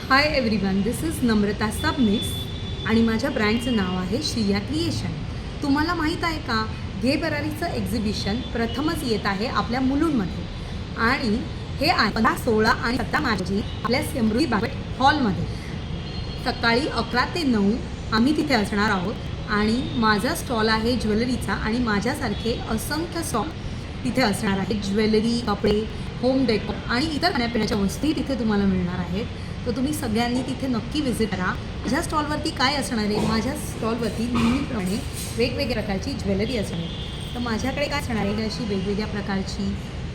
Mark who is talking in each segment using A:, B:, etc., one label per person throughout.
A: Hi everyone, this is नम्रता सबनीस आणि माझ्या ब्रँडचं नाव आहे श्रिया क्रिएशन. तुम्हाला माहीत आहे का, घे बरारीचं एक्झिबिशन प्रथमच येत आहे आपल्या मुलुंडमध्ये आणि हे आहे 15, 16 आणि 17 मार्च रोजी आपल्या समृद्धी बँक्वेट हॉलमध्ये. सकाळी 11 ते 9 आम्ही तिथे असणार आहोत आणि माझा स्टॉल आहे ज्वेलरीचा आणि माझ्यासारखे असंख्य स्टॉल तिथे असणार आहेत. ज्वेलरी, कपडे, होम डेकोर आणि इतर खाण्यापिण्याच्या वस्तूही तिथे तुम्हाला मिळणार आहेत. तर तुम्ही सगळ्यांनी तिथे नक्की व्हिजिट करा. माझ्या स्टॉलवरती काय असणार आहे, माझ्या स्टॉलवरती नेहमीप्रमाणे वेगवेगळ्या प्रकारची ज्वेलरी असणार आहे. तर माझ्याकडे काय असणार आहे, अशी वेगवेगळ्या प्रकारची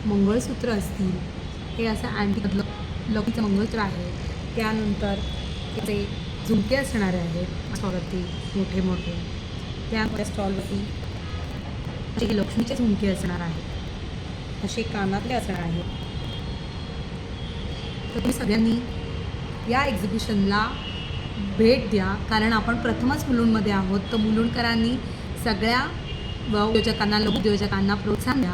A: मंगळसूत्र असतील. हे असं अँटिक लकीचं मंगळसूत्र आहे. त्यानंतर ते झुमके असणारे आहेत स्टॉलवरती मोठे मोठे. त्यामुळे स्टॉलवरती असे लक्ष्मीचे झुमके असणार आहेत, असे कानातले असणार आहेत. तर तुम्ही सगळ्यांनी या एक्झिबिशनला भेट द्या, कारण आपण प्रथमच मुलुंडमध्ये आहोत. तर मुलुंडकरांनी सगळ्या उद्योजकांना, लघु उद्योजकांना प्रोत्साहन द्या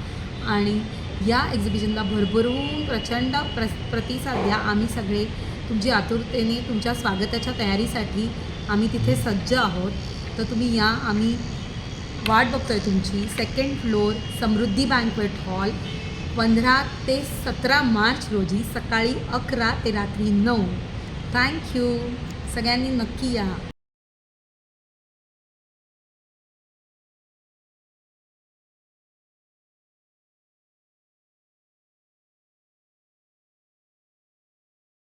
A: आणि या एक्झिबिशनला भरभरून प्रचंड प्रतिसाद द्या. आम्ही सगळे तुमची आतुरतेने तुमच्या स्वागताच्या तयारीसाठी आम्ही तिथे सज्ज आहोत. तर तुम्ही या, आम्ही वाट बघतोय तुमची. 2nd फ्लोअर समृद्धी बँक्वेट हॉल, 15 ते 17 मार्च रोजी सकाळी 11 ते रात्री 9. थँक्यू. सगळ्यांनी नक्की या.